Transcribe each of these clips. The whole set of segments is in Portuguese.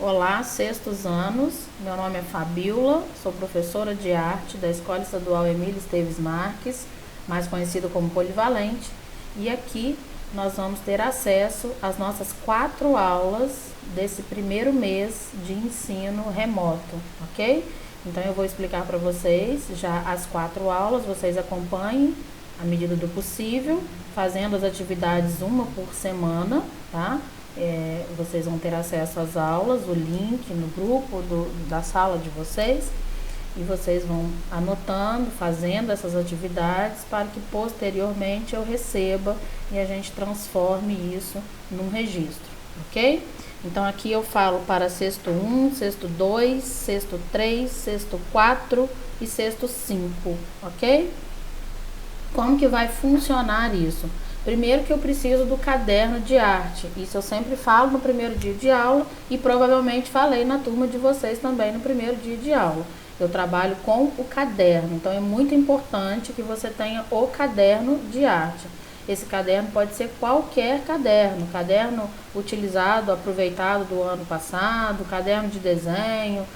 Olá, sextos anos. Meu nome é Fabiola, sou professora de arte da Escola Estadual Emília Esteves Marques, mais conhecido como Polivalente, e aqui nós vamos ter acesso às nossas 4 aulas desse primeiro mês de ensino remoto, ok? Então eu vou explicar para vocês já as 4 aulas, vocês acompanhem à medida do possível, fazendo as atividades uma por semana, tá? Vocês vão ter acesso às aulas, o link no grupo da sala de vocês, e vocês vão anotando, fazendo essas atividades para que posteriormente eu receba e a gente transforme isso num registro, ok? Então aqui eu falo para sexto 1, sexto 2, sexto 3, sexto 4 e sexto 5, ok? Como que vai funcionar isso? Primeiro que eu preciso do caderno de arte, isso eu sempre falo no primeiro dia de aula e provavelmente falei na turma de vocês também no primeiro dia de aula. Eu trabalho com o caderno, então é muito importante que você tenha o caderno de arte. Esse caderno pode ser qualquer caderno utilizado, aproveitado do ano passado, caderno de desenho,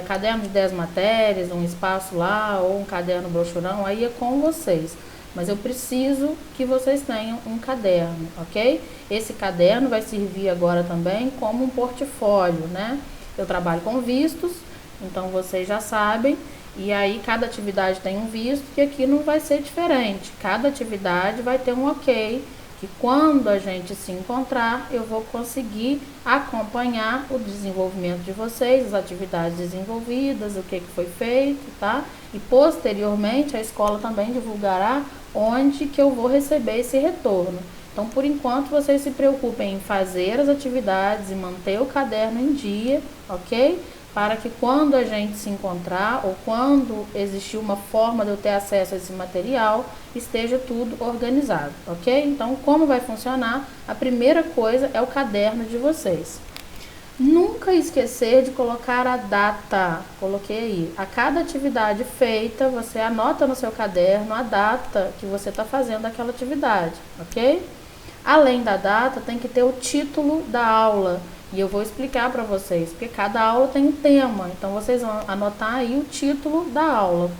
caderno de 10 matérias, um espaço lá, ou um caderno brochurão, aí é com vocês. Mas eu preciso que vocês tenham um caderno, ok? Esse caderno vai servir agora também como um portfólio, né? Eu trabalho com vistos, então vocês já sabem, e aí cada atividade tem um visto, que aqui não vai ser diferente. Cada atividade vai ter um ok, que quando a gente se encontrar, eu vou conseguir acompanhar o desenvolvimento de vocês, as atividades desenvolvidas, o que foi feito, tá? E posteriormente a escola também divulgará onde que eu vou receber esse retorno. Então, por enquanto, vocês se preocupem em fazer as atividades e manter o caderno em dia, ok? Para que quando a gente se encontrar ou quando existir uma forma de eu ter acesso a esse material, esteja tudo organizado, ok? Então, como vai funcionar? A primeira coisa é o caderno de vocês. Nunca esquecer de colocar a data, coloquei aí. A cada atividade feita, você anota no seu caderno a data que você está fazendo aquela atividade, ok? Além da data, tem que ter o título da aula. E eu vou explicar para vocês, porque cada aula tem um tema, então vocês vão anotar aí o título da aula.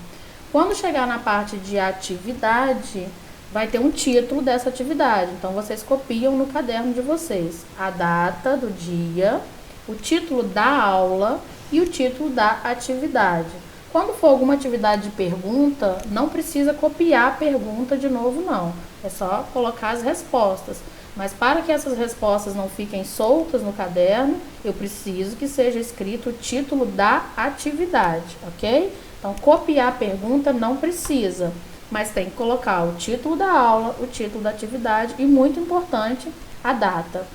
Quando chegar na parte de atividade, vai ter um título dessa atividade, então vocês copiam no caderno de vocês a data do dia, o título da aula e o título da atividade. Quando for alguma atividade de pergunta, não precisa copiar a pergunta de novo não, é só colocar as respostas. Mas para que essas respostas não fiquem soltas no caderno, eu preciso que seja escrito o título da atividade, ok? Então, copiar a pergunta não precisa, mas tem que colocar o título da aula, o título da atividade e, muito importante, a data.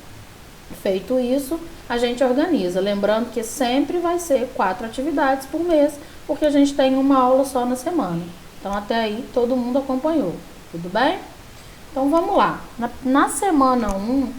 Feito isso, a gente organiza. Lembrando que sempre vai ser 4 atividades por mês, porque a gente tem uma aula só na semana. Então, até aí, todo mundo acompanhou. Tudo bem? Então vamos lá, na semana 1,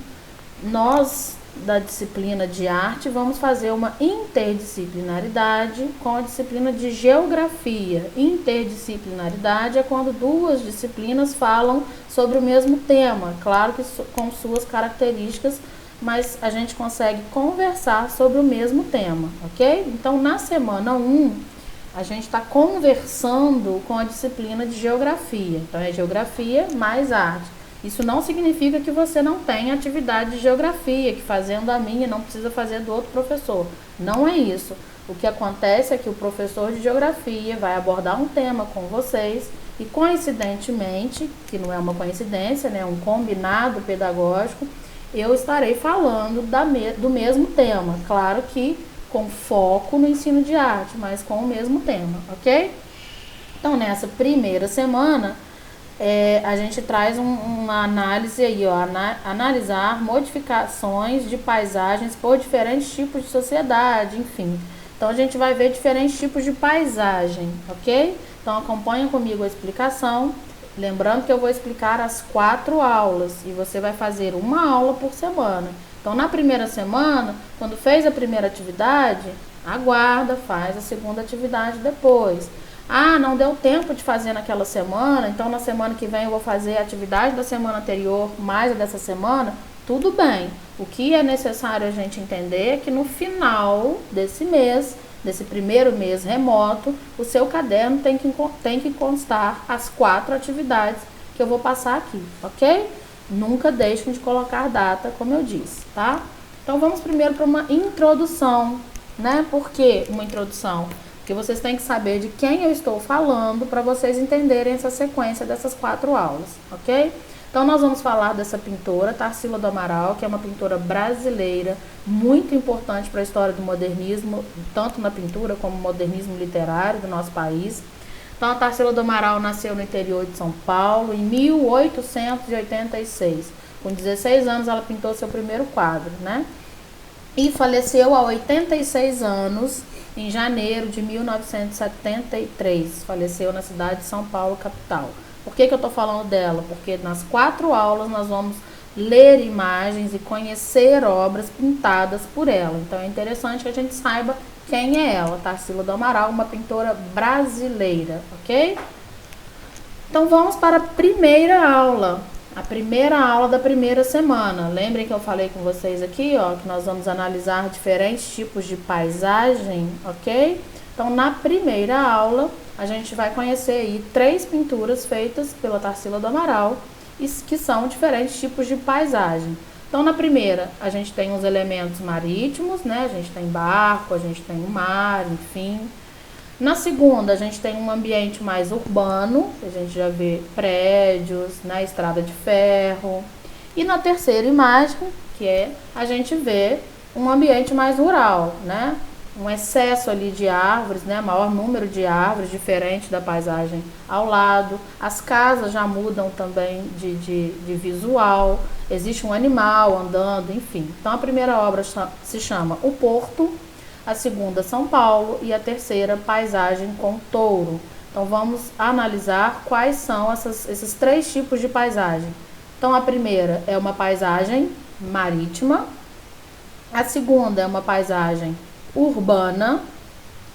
nós da disciplina de arte vamos fazer uma interdisciplinaridade com a disciplina de geografia. Interdisciplinaridade é quando 2 disciplinas falam sobre o mesmo tema, claro que com suas características, mas a gente consegue conversar sobre o mesmo tema, ok? Então na semana 1, a gente está conversando com a disciplina de geografia. Então, é geografia mais arte. Isso não significa que você não tenha atividade de geografia, que fazendo a minha não precisa fazer do outro professor. Não é isso. O que acontece é que o professor de geografia vai abordar um tema com vocês e, coincidentemente, que não é uma coincidência, né, um combinado pedagógico, eu estarei falando do mesmo tema. Claro que com foco no ensino de arte, mas com o mesmo tema, ok? Então, nessa primeira semana, a gente traz uma análise aí, ó, analisar modificações de paisagens por diferentes tipos de sociedade, enfim. Então, a gente vai ver diferentes tipos de paisagem, ok? Então, acompanha comigo a explicação. Lembrando que eu vou explicar as 4 aulas e você vai fazer uma aula por semana. Então, na primeira semana, quando fez a primeira atividade, aguarda, faz a segunda atividade depois. Ah, não deu tempo de fazer naquela semana, então na semana que vem eu vou fazer a atividade da semana anterior mais a dessa semana. Tudo bem, O que é necessário a gente entender é que no final desse mês, desse primeiro mês remoto, o seu caderno tem que constar as 4 atividades que eu vou passar aqui, ok? Nunca deixem de colocar data, como eu disse, tá? Então vamos primeiro para uma introdução, né? Por que uma introdução? Porque vocês têm que saber de quem eu estou falando para vocês entenderem essa sequência dessas 4 aulas, ok? Então nós vamos falar dessa pintora, Tarsila do Amaral, que é uma pintora brasileira, muito importante para a história do modernismo, tanto na pintura como no modernismo literário do nosso país. Então a Tarsila do Amaral nasceu no interior de São Paulo em 1886. Com 16 anos ela pintou seu primeiro quadro, né? E faleceu aos 86 anos, em janeiro de 1973. Faleceu na cidade de São Paulo, capital. Por que eu estou falando dela? Porque nas 4 aulas nós vamos ler imagens e conhecer obras pintadas por ela. Então é interessante que a gente saiba quem é ela. Tarsila do Amaral, uma pintora brasileira, ok? Então vamos para a primeira aula. A primeira aula da primeira semana. Lembrem que eu falei com vocês aqui, ó, que nós vamos analisar diferentes tipos de paisagem, ok? Então, na primeira aula, a gente vai conhecer aí 3 pinturas feitas pela Tarsila do Amaral, que são diferentes tipos de paisagem. Então, na primeira, a gente tem os elementos marítimos, né? A gente tem barco, a gente tem o mar, enfim. Na segunda, a gente tem um ambiente mais urbano, a gente já vê prédios, né, estrada de ferro. E na terceira imagem, que é, a gente vê um ambiente mais rural, né? Um excesso ali de árvores, né? Maior número de árvores, diferente da paisagem ao lado. As casas já mudam também de visual. Existe um animal andando, enfim. Então, a primeira obra se chama O Porto, a segunda São Paulo e a terceira Paisagem com Touro. Então vamos analisar quais são esses 3 tipos de paisagem. Então a primeira é uma paisagem marítima, a segunda é uma paisagem urbana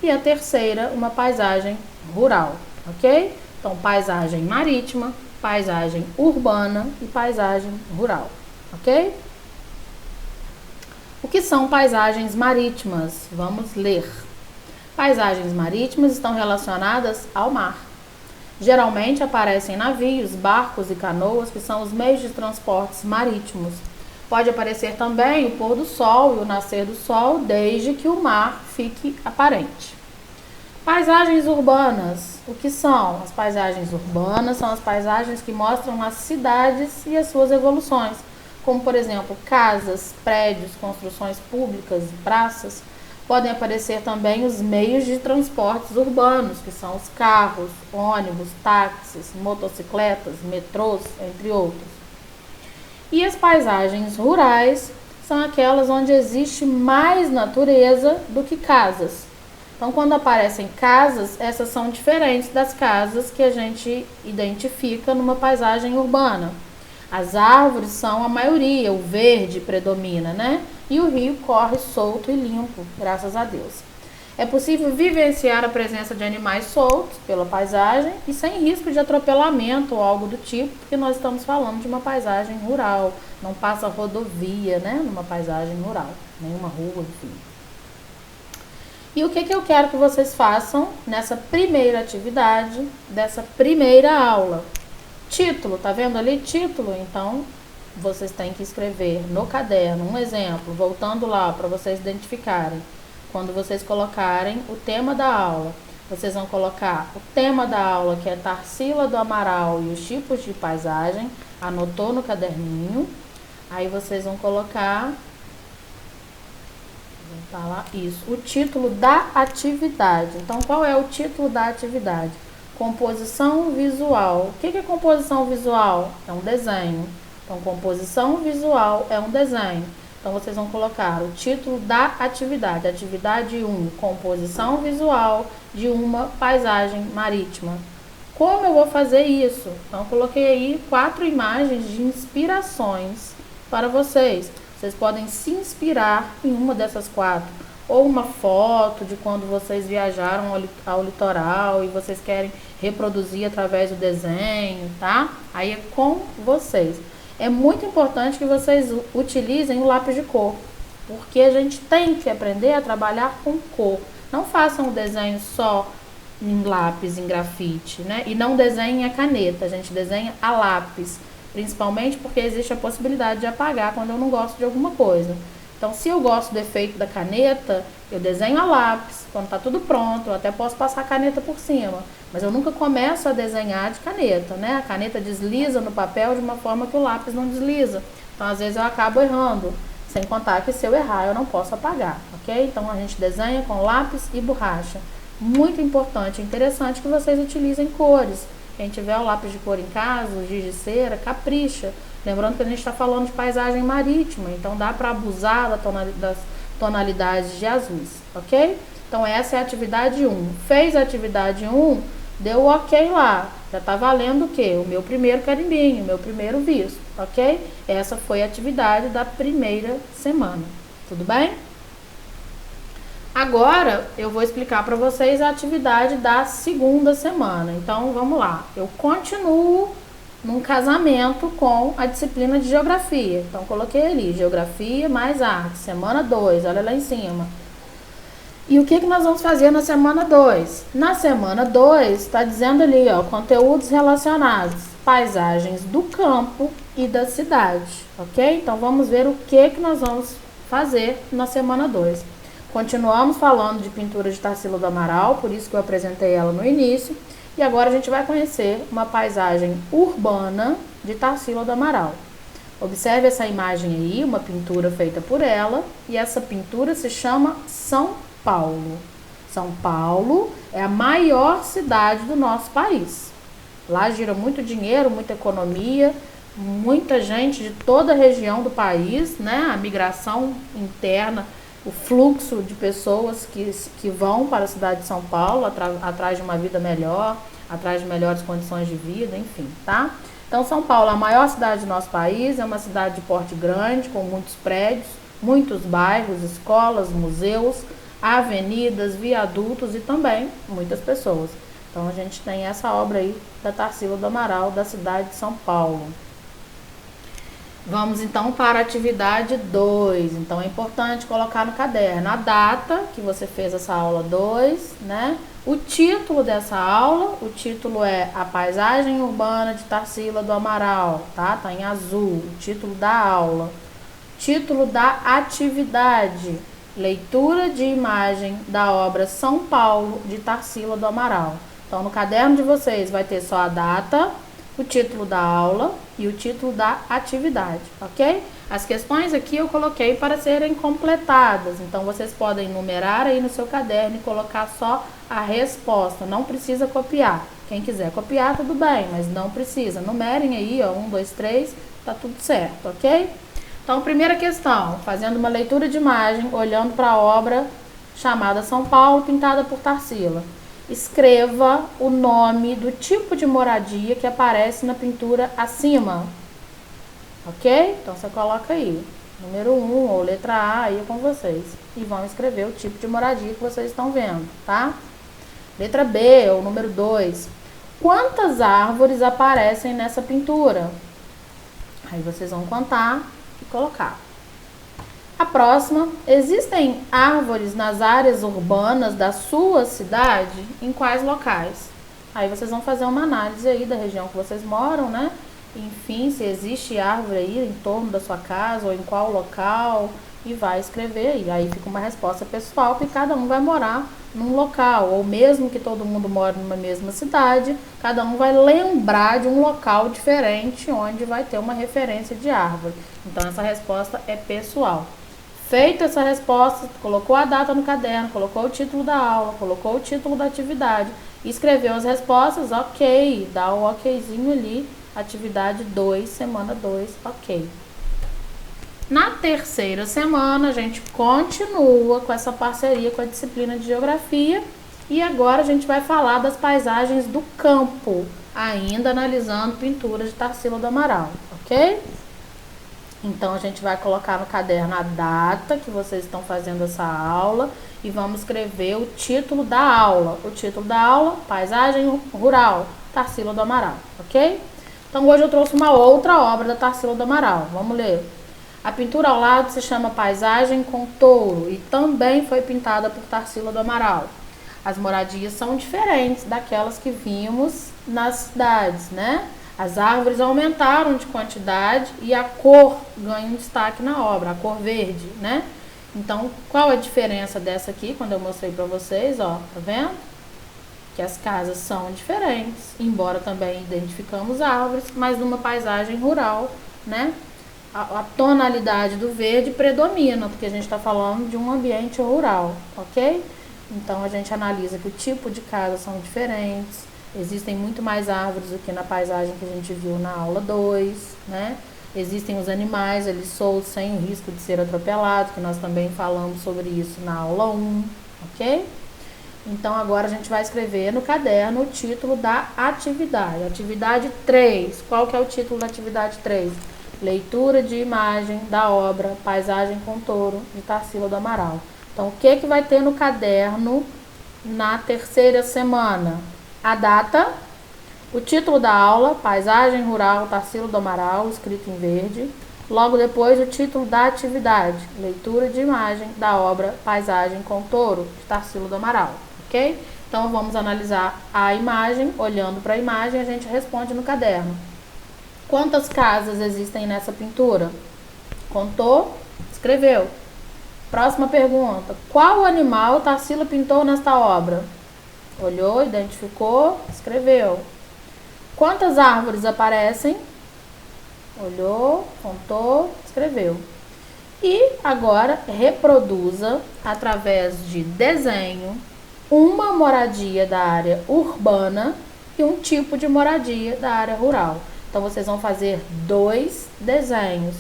e a terceira uma paisagem rural, ok? Então paisagem marítima, paisagem urbana e paisagem rural, ok? O que são paisagens marítimas? Vamos ler. Paisagens marítimas estão relacionadas ao mar. Geralmente aparecem navios, barcos e canoas, que são os meios de transportes marítimos. Pode aparecer também o pôr do sol e o nascer do sol, desde que o mar fique aparente. Paisagens urbanas. O que são? As paisagens urbanas são as paisagens que mostram as cidades e as suas evoluções, como, por exemplo, casas, prédios, construções públicas e praças. Podem aparecer também os meios de transportes urbanos, que são os carros, ônibus, táxis, motocicletas, metrôs, entre outros. E as paisagens rurais são aquelas onde existe mais natureza do que casas. Então, quando aparecem casas, essas são diferentes das casas que a gente identifica numa paisagem urbana. As árvores são a maioria, o verde predomina, né? E o rio corre solto e limpo, graças a Deus. É possível vivenciar a presença de animais soltos pela paisagem e sem risco de atropelamento ou algo do tipo, porque nós estamos falando de uma paisagem rural. Não passa rodovia, né? Numa paisagem rural, nenhuma rua, enfim. E o que eu quero que vocês façam nessa primeira atividade, dessa primeira aula? Título, tá vendo ali? Título, então vocês têm que escrever no caderno um exemplo, voltando lá para vocês identificarem. Quando vocês colocarem o tema da aula, vocês vão colocar o tema da aula, que é Tarsila do Amaral e os tipos de paisagem, anotou no caderninho. Aí vocês vão colocar, isso, o título da atividade. Então, qual é o título da atividade? Composição visual. O que é composição visual? É um desenho. Então, composição visual é um desenho. Então, vocês vão colocar o título da atividade. Atividade 1, composição visual de uma paisagem marítima. Como eu vou fazer isso? Então, eu coloquei aí 4 imagens de inspirações para vocês. Vocês podem se inspirar em uma dessas 4. Ou uma foto de quando vocês viajaram ao litoral e vocês querem reproduzir através do desenho, tá? Aí é com vocês. É muito importante que vocês utilizem o lápis de cor, porque a gente tem que aprender a trabalhar com cor. Não façam o desenho só em lápis, em grafite, né? E não desenhem a caneta, a gente desenha a lápis, principalmente porque existe a possibilidade de apagar quando eu não gosto de alguma coisa. Então, se eu gosto do efeito da caneta, eu desenho a lápis. Quando tá tudo pronto, eu até posso passar a caneta por cima. Mas eu nunca começo a desenhar de caneta, né? A caneta desliza no papel de uma forma que o lápis não desliza. Então, às vezes eu acabo errando. Sem contar que se eu errar, eu não posso apagar, ok? Então, a gente desenha com lápis e borracha. Muito importante, interessante que vocês utilizem cores. Quem tiver o lápis de cor em casa, o giz de cera, capricha. Lembrando que a gente está falando de paisagem marítima, então dá para abusar das tonalidades de azuis, ok? Então essa é a atividade 1. Fez a atividade 1, deu o ok lá. Já está valendo o quê? O meu primeiro carimbinho, o meu primeiro visto, ok? Essa foi a atividade da primeira semana, tudo bem? Agora eu vou explicar para vocês a atividade da segunda semana. Então vamos lá. Eu continuo num casamento com a disciplina de geografia. Então coloquei ali, geografia mais arte, semana 2, olha lá em cima. E o que nós vamos fazer na semana 2? Na semana 2 está dizendo ali, ó, conteúdos relacionados, paisagens do campo e da cidade, ok? Então vamos ver o que nós vamos fazer na semana 2. Continuamos falando de pintura de Tarsila do Amaral, por isso que eu apresentei ela no início. E agora a gente vai conhecer uma paisagem urbana de Tarsila do Amaral. Observe essa imagem aí, uma pintura feita por ela. E essa pintura se chama São Paulo. São Paulo é a maior cidade do nosso país. Lá gira muito dinheiro, muita economia, muita gente de toda a região do país, né? A migração interna, o fluxo de pessoas que vão para a cidade de São Paulo atrás de uma vida melhor, atrás de melhores condições de vida, enfim, tá? Então, São Paulo é a maior cidade do nosso país, é uma cidade de porte grande, com muitos prédios, muitos bairros, escolas, museus, avenidas, viadutos e também muitas pessoas. Então, a gente tem essa obra aí da Tarsila do Amaral, da cidade de São Paulo. Vamos então para a atividade 2. Então é importante colocar no caderno a data que você fez essa aula 2, né? O título dessa aula, o título é A Paisagem Urbana de Tarsila do Amaral, tá? Tá em azul, o título da aula. Título da atividade, leitura de imagem da obra São Paulo de Tarsila do Amaral. Então no caderno de vocês vai ter só a data, o título da aula e o título da atividade, ok? As questões aqui eu coloquei para serem completadas, então vocês podem numerar aí no seu caderno e colocar só a resposta, não precisa copiar. Quem quiser copiar, tudo bem, mas não precisa. Numerem aí, ó, 1, 2, 3, tá tudo certo, ok? Então, primeira questão, fazendo uma leitura de imagem, olhando para a obra chamada São Paulo, pintada por Tarsila. Escreva o nome do tipo de moradia que aparece na pintura acima. Ok? Então você coloca aí, número 1 ou letra A, aí é com vocês. E vão escrever o tipo de moradia que vocês estão vendo, tá? Letra B, ou número 2. Quantas árvores aparecem nessa pintura? Aí vocês vão contar e colocar. A próxima, existem árvores nas áreas urbanas da sua cidade? Em quais locais? Aí vocês vão fazer uma análise aí da região que vocês moram, né? Enfim, se existe árvore aí em torno da sua casa ou em qual local, e vai escrever aí. Aí fica uma resposta pessoal, que cada um vai morar num local, ou mesmo que todo mundo mora numa mesma cidade, cada um vai lembrar de um local diferente onde vai ter uma referência de árvore. Então essa resposta é pessoal. Feita essa resposta, colocou a data no caderno, colocou o título da aula, colocou o título da atividade, escreveu as respostas, ok, dá o okzinho ali, atividade 2, semana 2, ok. Na terceira semana, a gente continua com essa parceria com a disciplina de geografia e agora a gente vai falar das paisagens do campo, ainda analisando pinturas de Tarsila do Amaral, ok? Então, a gente vai colocar no caderno a data que vocês estão fazendo essa aula e vamos escrever o título da aula. O título da aula, Paisagem Rural, Tarsila do Amaral, ok? Então hoje eu trouxe uma outra obra da Tarsila do Amaral. Vamos ler. A pintura ao lado se chama Paisagem com Touro e também foi pintada por Tarsila do Amaral. As moradias são diferentes daquelas que vimos nas cidades, né? As árvores aumentaram de quantidade e a cor ganha um destaque na obra, a cor verde, né? Então, qual é a diferença dessa aqui, quando eu mostrei pra vocês, ó, tá vendo? Que as casas são diferentes, embora também identificamos árvores, mas numa paisagem rural, né? A tonalidade do verde predomina, porque a gente está falando de um ambiente rural, ok? Então a gente analisa que o tipo de casa são diferentes, existem muito mais árvores do que na paisagem que a gente viu na aula 2, né? Existem os animais ali soltos, sem o risco de ser atropelado, que nós também falamos sobre isso na aula 1, ok? Então agora a gente vai escrever no caderno o título da atividade. Atividade 3. Qual que é o título da atividade 3? Leitura de imagem da obra Paisagem com Touro, de Tarsila do Amaral. Então, o que vai ter no caderno na terceira semana? A data, o título da aula, Paisagem Rural, Tarsila do Amaral, escrito em verde. Logo depois, o título da atividade, Leitura de imagem da obra Paisagem com Touro, de Tarsila do Amaral. Ok? Então, vamos analisar a imagem. Olhando para a imagem, a gente responde no caderno. Quantas casas existem nessa pintura? Contou? Escreveu. Próxima pergunta. Qual animal Tarsila pintou nesta obra? Olhou, identificou, escreveu. Quantas árvores aparecem? Olhou, contou, escreveu. E agora reproduza, através de desenho, uma moradia da área urbana e um tipo de moradia da área rural. Então, vocês vão fazer 2 desenhos,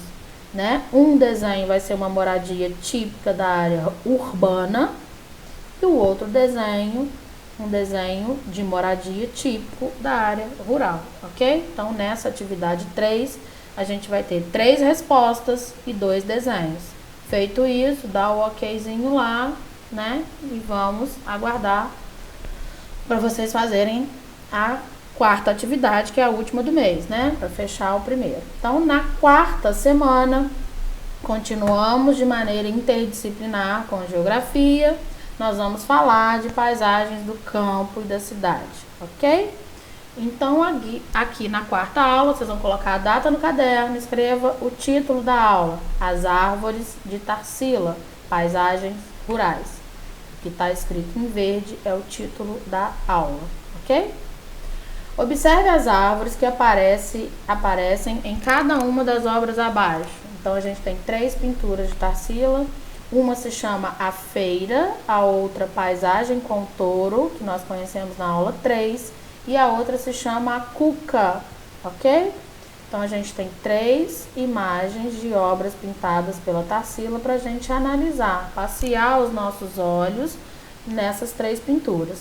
né? Um desenho vai ser uma moradia típica da área urbana e o outro desenho, um desenho de moradia típico da área rural, ok? Então, nessa atividade 3, a gente vai ter 3 respostas e 2 desenhos. Feito isso, dá o okzinho lá, né? E vamos aguardar para vocês fazerem a quarta atividade, que é a última do mês, né? Para fechar o primeiro. Então, na quarta semana, continuamos de maneira interdisciplinar com a geografia. Nós vamos falar de paisagens do campo e da cidade, ok? Então, aqui na quarta aula, vocês vão colocar a data no caderno, escreva o título da aula, As Árvores de Tarsila, Paisagens Rurais. O que está escrito em verde é o título da aula, ok? Observe as árvores que aparecem em cada uma das obras abaixo. Então, a gente tem 3 pinturas de Tarsila. Uma se chama A Feira, a outra Paisagem com Touro, que nós conhecemos na aula 3, e a outra se chama A Cuca, ok? Então, a gente tem 3 imagens de obras pintadas pela Tarsila para a gente analisar, passear os nossos olhos nessas 3 pinturas.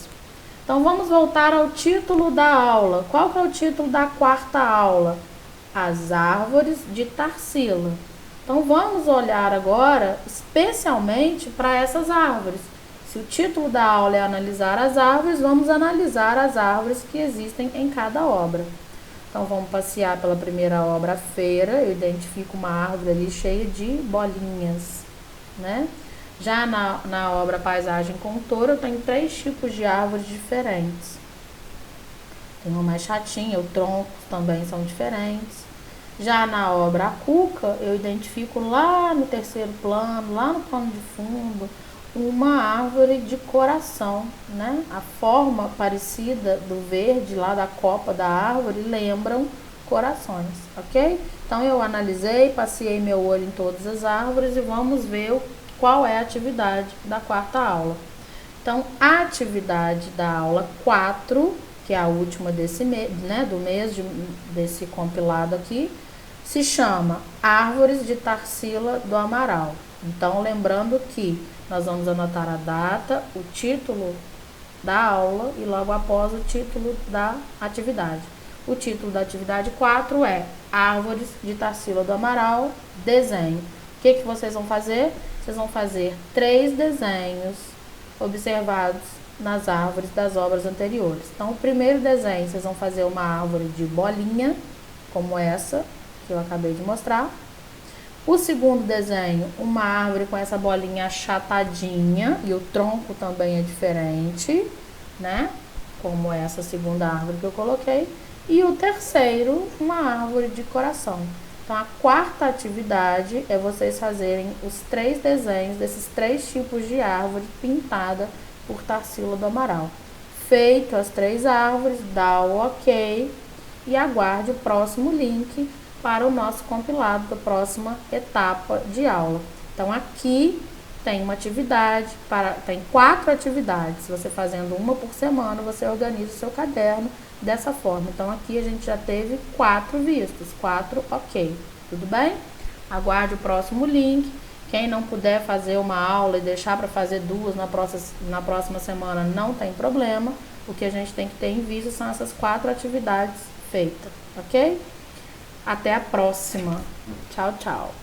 Então, vamos voltar ao título da aula. Qual que é o título da quarta aula? As Árvores de Tarsila. Então, vamos olhar agora especialmente para essas árvores. Se o título da aula é analisar as árvores, vamos analisar as árvores que existem em cada obra. Então, vamos passear pela primeira obra, a Feira. Eu identifico uma árvore ali cheia de bolinhas, né? Já na obra Paisagem com Touro, eu tenho 3 tipos de árvores diferentes. Tem uma mais chatinha, os troncos também são diferentes. Já na obra A Cuca, eu identifico lá no terceiro plano, lá no plano de fundo, uma árvore de coração, né? A forma parecida do verde lá da copa da árvore lembram corações, ok? Então, eu analisei, passei meu olho em todas as árvores e vamos ver qual é a atividade da quarta aula. Então, a atividade da aula 4, que é a última desse mês, né, do mês desse compilado aqui, se chama Árvores de Tarsila do Amaral. Então, lembrando que nós vamos anotar a data, o título da aula e logo após o título da atividade. O título da atividade 4 é Árvores de Tarsila do Amaral, desenho. O que vocês vão fazer? Vocês vão fazer 3 desenhos observados nas árvores das obras anteriores. Então, o primeiro desenho, vocês vão fazer uma árvore de bolinha, como essa que eu acabei de mostrar. O segundo desenho, uma árvore com essa bolinha achatadinha e o tronco também é diferente, né? Como essa segunda árvore que eu coloquei. E o terceiro, uma árvore de coração. Então, a quarta atividade é vocês fazerem os 3 desenhos desses 3 tipos de árvore pintada por Tarsila do Amaral. Feito as 3 árvores, dá o ok e aguarde o próximo link para o nosso compilado da próxima etapa de aula. Então, aqui tem uma atividade, tem 4 atividades. Você fazendo uma por semana, você organiza o seu caderno dessa forma. Então, aqui a gente já teve 4 vistos, 4 ok. Tudo bem? Aguarde o próximo link. Quem não puder fazer uma aula e deixar para fazer 2 na próxima semana, não tem problema. O que a gente tem que ter em vista são essas 4 atividades feitas, ok? Até a próxima. Tchau, tchau.